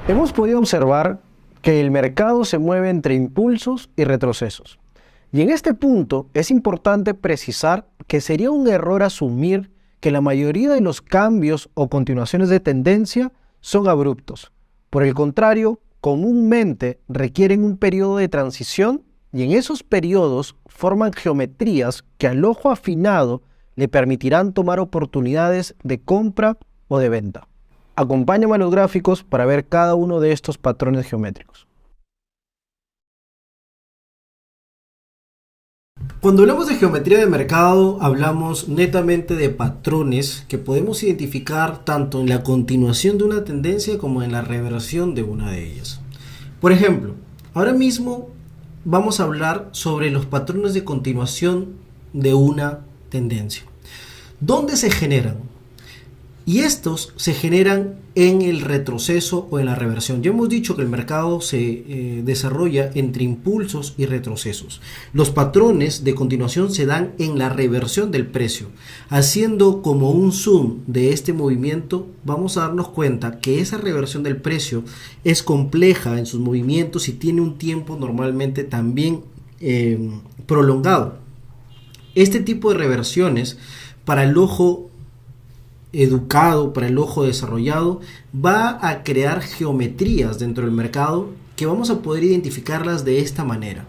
Hemos podido observar que el mercado se mueve entre impulsos y retrocesos. Y en este punto es importante precisar que sería un error asumir que la mayoría de los cambios o continuaciones de tendencia son abruptos. Por el contrario, comúnmente requieren un periodo de transición y en esos periodos forman geometrías que al ojo afinado le permitirán tomar oportunidades de compra o de venta. Acompáñame a los gráficos para ver cada uno de estos patrones geométricos. Cuando hablamos de geometría de mercado, hablamos netamente de patrones que podemos identificar tanto en la continuación de una tendencia como en la reversión de una de ellas. Por ejemplo, ahora mismo vamos a hablar sobre los patrones de continuación de una tendencia. ¿Dónde se generan? Y estos se generan en el retroceso o en la reversión. Ya hemos dicho que el mercado se desarrolla entre impulsos y retrocesos. Los patrones de continuación se dan en la reversión del precio. Haciendo como un zoom de este movimiento, vamos a darnos cuenta que esa reversión del precio es compleja en sus movimientos y tiene un tiempo normalmente también prolongado. Este tipo de reversiones para el ojo educado, para el ojo desarrollado, va a crear geometrías dentro del mercado que vamos a poder identificarlas de esta manera.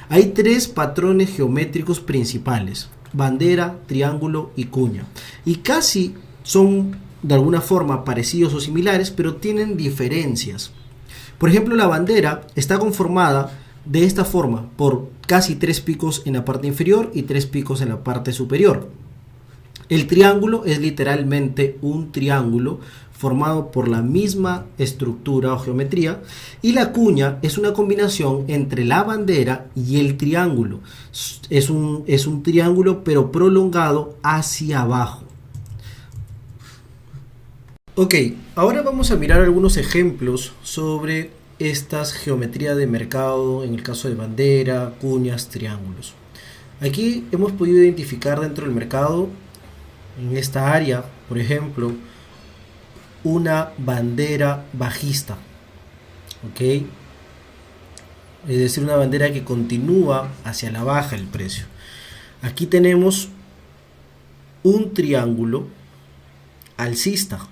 Hay tres patrones geométricos principales: bandera, triángulo y cuña, y casi son de alguna forma parecidos o similares, pero tienen diferencias. Por ejemplo, la bandera está conformada de esta forma por casi 3 picos en la parte inferior y 3 picos en la parte superior. El triángulo es literalmente un triángulo formado por la misma estructura o geometría, y la cuña es una combinación entre la bandera y el triángulo. Es un triángulo pero prolongado hacia abajo. Ok, ahora vamos a mirar algunos ejemplos sobre estas geometrías de mercado en el caso de bandera, cuñas, triángulos. Aquí hemos podido identificar dentro del mercado, en esta área, por ejemplo, una bandera bajista, ¿ok? Es decir, una bandera que continúa hacia la baja el precio. Aquí tenemos un triángulo alcista.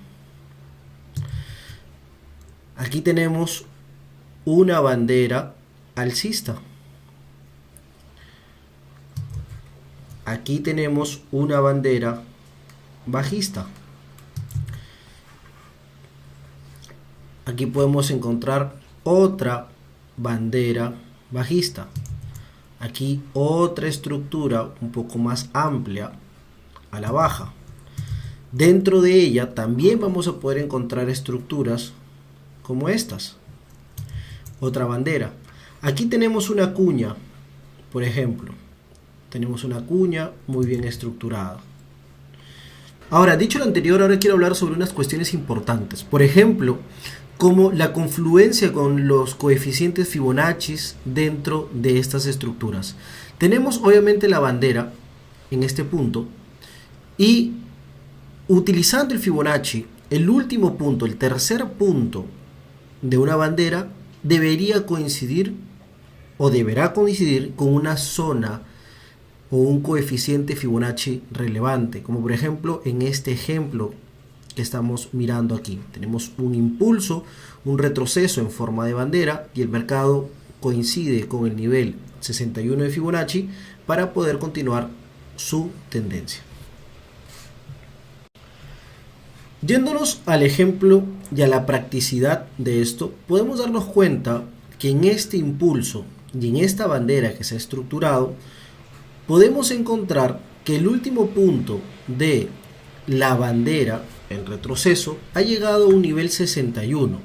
Aquí tenemos una bandera alcista. Aquí tenemos una bandera bajista. Aquí podemos encontrar otra bandera bajista. Aquí otra estructura un poco más amplia a la baja. Dentro de ella también vamos a poder encontrar estructuras como estas. Otra bandera. Aquí tenemos una cuña, por ejemplo. Tenemos una cuña muy bien estructurada. Ahora, dicho lo anterior, ahora quiero hablar sobre unas cuestiones importantes. Por ejemplo, como la confluencia con los coeficientes Fibonacci dentro de estas estructuras. Tenemos obviamente la bandera en este punto, y utilizando el Fibonacci, el último punto, el tercer punto de una bandera debería coincidir o deberá coincidir con una zona o un coeficiente Fibonacci relevante, como por ejemplo en este ejemplo que estamos mirando aquí. Tenemos un impulso, un retroceso en forma de bandera, y el mercado coincide con el nivel 61 de Fibonacci para poder continuar su tendencia. Yéndonos al ejemplo y a la practicidad de esto, podemos darnos cuenta que en este impulso y en esta bandera que se ha estructurado, podemos encontrar que el último punto de la bandera, el retroceso, ha llegado a un nivel 61,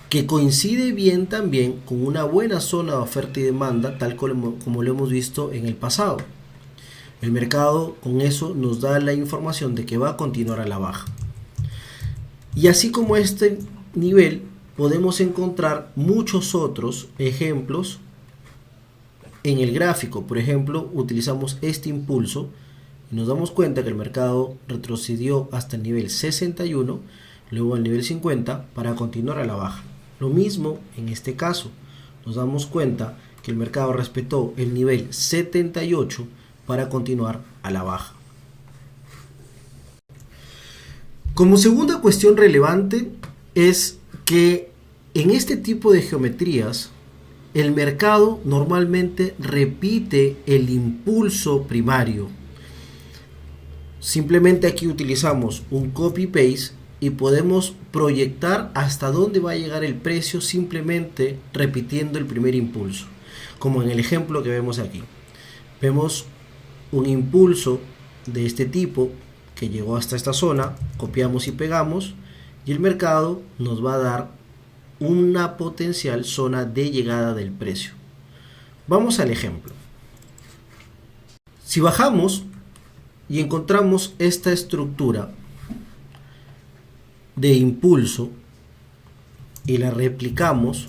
que coincide bien también con una buena zona de oferta y demanda, tal como lo hemos visto en el pasado. El mercado con eso nos da la información de que va a continuar a la baja. Y así como este nivel, podemos encontrar muchos otros ejemplos en el gráfico. Por ejemplo, utilizamos este impulso y nos damos cuenta que el mercado retrocedió hasta el nivel 61, luego al nivel 50 para continuar a la baja. Lo mismo en este caso, nos damos cuenta que el mercado respetó el nivel 78 para continuar a la baja. Como segunda cuestión relevante es que en este tipo de geometrías el mercado normalmente repite el impulso primario. Simplemente aquí utilizamos un copy-paste y podemos proyectar hasta dónde va a llegar el precio simplemente repitiendo el primer impulso, como en el ejemplo que vemos aquí. Vemos un impulso de este tipo que llegó hasta esta zona, copiamos y pegamos, y el mercado nos va a dar una potencial zona de llegada del precio. Vamos al ejemplo. Si bajamos y encontramos esta estructura de impulso y la replicamos,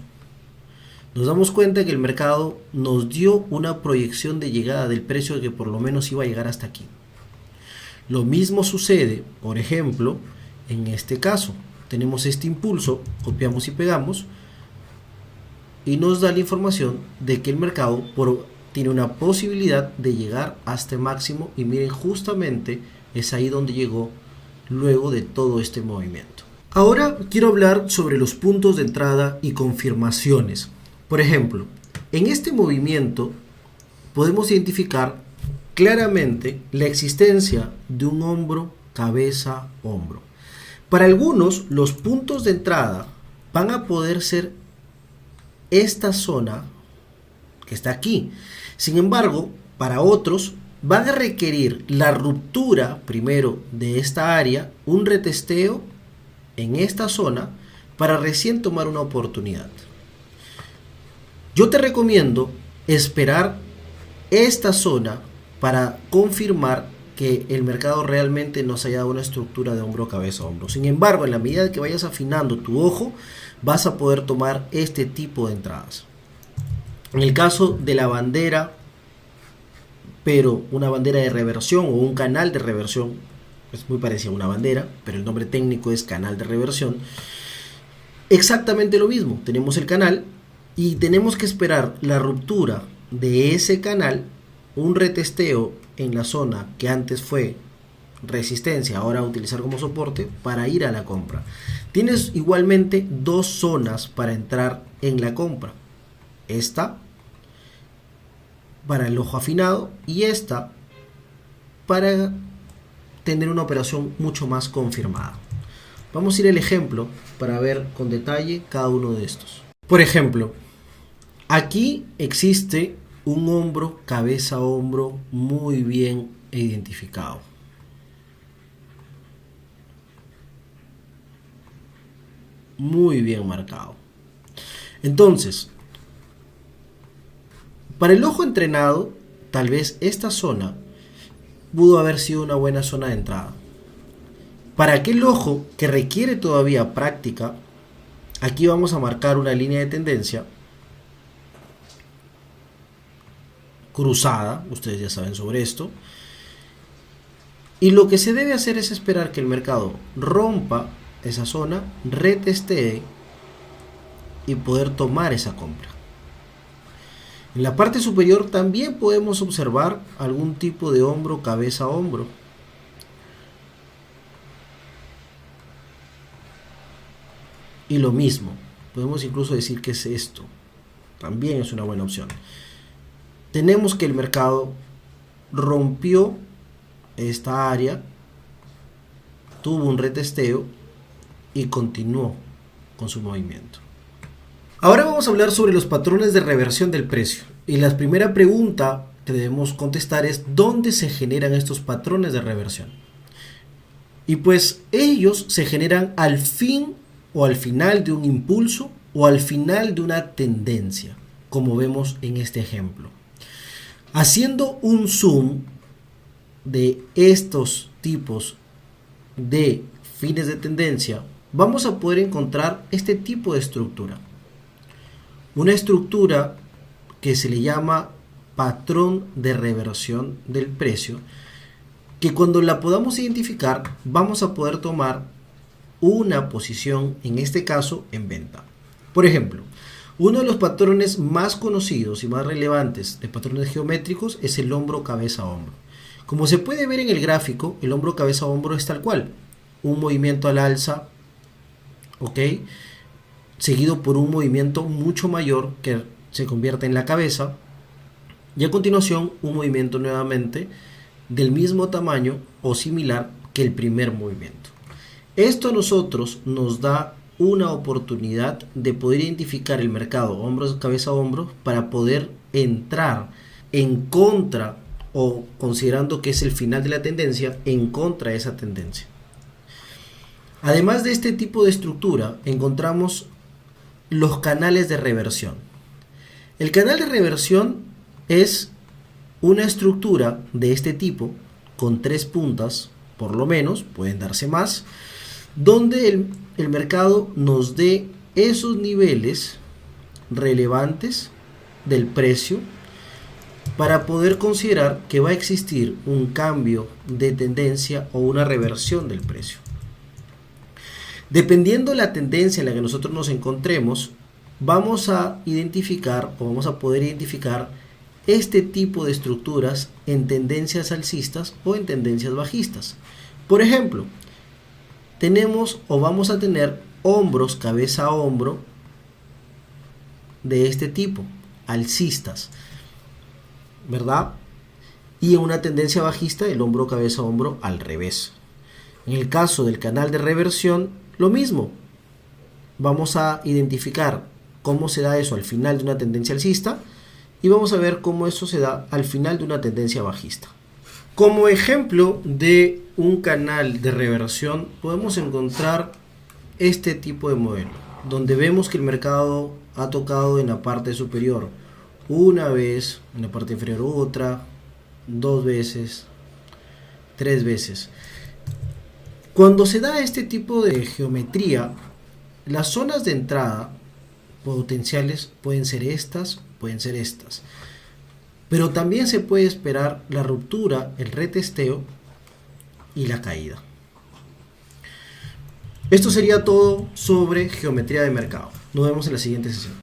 nos damos cuenta que el mercado nos dio una proyección de llegada del precio que por lo menos iba a llegar hasta aquí. Lo mismo sucede, por ejemplo, en este caso. Tenemos este impulso, copiamos y pegamos y nos da la información de que el mercado tiene una posibilidad de llegar a este máximo, y miren, justamente es ahí donde llegó luego de todo este movimiento. Ahora quiero hablar sobre los puntos de entrada y confirmaciones. Por ejemplo, en este movimiento podemos identificar claramente la existencia de un hombro, cabeza, hombro. Para algunos, los puntos de entrada van a poder ser esta zona que está aquí. Sin embargo, para otros van a requerir la ruptura primero de esta área, un retesteo en esta zona para recién tomar una oportunidad. Yo te recomiendo esperar esta zona para confirmar que el mercado realmente nos haya dado una estructura de hombro, cabeza, hombro. Sin embargo, en la medida que vayas afinando tu ojo, vas a poder tomar este tipo de entradas. En el caso de la bandera, pero una bandera de reversión o un canal de reversión, es muy parecido a una bandera, pero el nombre técnico es canal de reversión. Exactamente lo mismo, tenemos el canal y tenemos que esperar la ruptura de ese canal, un retesteo en la zona que antes fue resistencia, ahora utilizar como soporte para ir a la compra. Tienes igualmente dos zonas para entrar en la compra: esta para el ojo afinado y esta para tener una operación mucho más confirmada. Vamos a ir al ejemplo para ver con detalle cada uno de estos. Por ejemplo, aquí existe un hombro, cabeza, hombro muy bien identificado. Muy bien marcado. Entonces, para el ojo entrenado, tal vez esta zona pudo haber sido una buena zona de entrada. Para aquel ojo que requiere todavía práctica, aquí vamos a marcar una línea de tendencia cruzada, ustedes ya saben sobre esto, y lo que se debe hacer es esperar que el mercado rompa esa zona, retestee y poder tomar esa compra. En la parte superior también podemos observar algún tipo de hombro, cabeza, hombro. Y lo mismo, podemos incluso decir que es esto, también es una buena opción. Tenemos que el mercado rompió esta área, tuvo un retesteo y continuó con su movimiento. Ahora vamos a hablar sobre los patrones de reversión del precio. Y la primera pregunta que debemos contestar es: ¿dónde se generan estos patrones de reversión? Y pues ellos se generan al fin o al final de un impulso o al final de una tendencia, como vemos en este ejemplo. Haciendo un zoom de estos tipos de fines de tendencia, vamos a poder encontrar este tipo de estructura. Una estructura que se le llama patrón de reversión del precio, que cuando la podamos identificar vamos a poder tomar una posición, en este caso en venta. Por ejemplo, uno de los patrones más conocidos y más relevantes de patrones geométricos es el hombro cabeza hombro. Como se puede ver en el gráfico, el hombro cabeza hombro es tal cual, un movimiento al alza, ¿ok?, seguido por un movimiento mucho mayor que se convierte en la cabeza, y a continuación un movimiento nuevamente del mismo tamaño o similar que el primer movimiento. Esto a nosotros nos da una oportunidad de poder identificar el mercado hombros cabeza hombros para poder entrar en contra, o considerando que es el final de la tendencia, en contra de esa tendencia. Además de este tipo de estructura, encontramos los canales de reversión. El canal de reversión es una estructura de este tipo con 3 puntas, por lo menos, pueden darse más, donde el mercado nos dé esos niveles relevantes del precio para poder considerar que va a existir un cambio de tendencia o una reversión del precio. Dependiendo de la tendencia en la que nosotros nos encontremos, vamos a identificar o vamos a poder identificar este tipo de estructuras en tendencias alcistas o en tendencias bajistas. Por ejemplo, tenemos o vamos a tener hombros cabeza a hombro de este tipo, alcistas, ¿verdad? Y en una tendencia bajista el hombro cabeza a hombro al revés. En el caso del canal de reversión, lo mismo. Vamos a identificar cómo se da eso al final de una tendencia alcista y vamos a ver cómo eso se da al final de una tendencia bajista. Como ejemplo de un canal de reversión podemos encontrar este tipo de modelo, donde vemos que el mercado ha tocado en la parte superior una vez, en la parte inferior otra, 2 veces, 3 veces. Cuando se da este tipo de geometría, las zonas de entrada potenciales pueden ser estas, pero también se puede esperar la ruptura, el retesteo y la caída. Esto sería todo sobre geometría de mercado. Nos vemos en la siguiente sesión.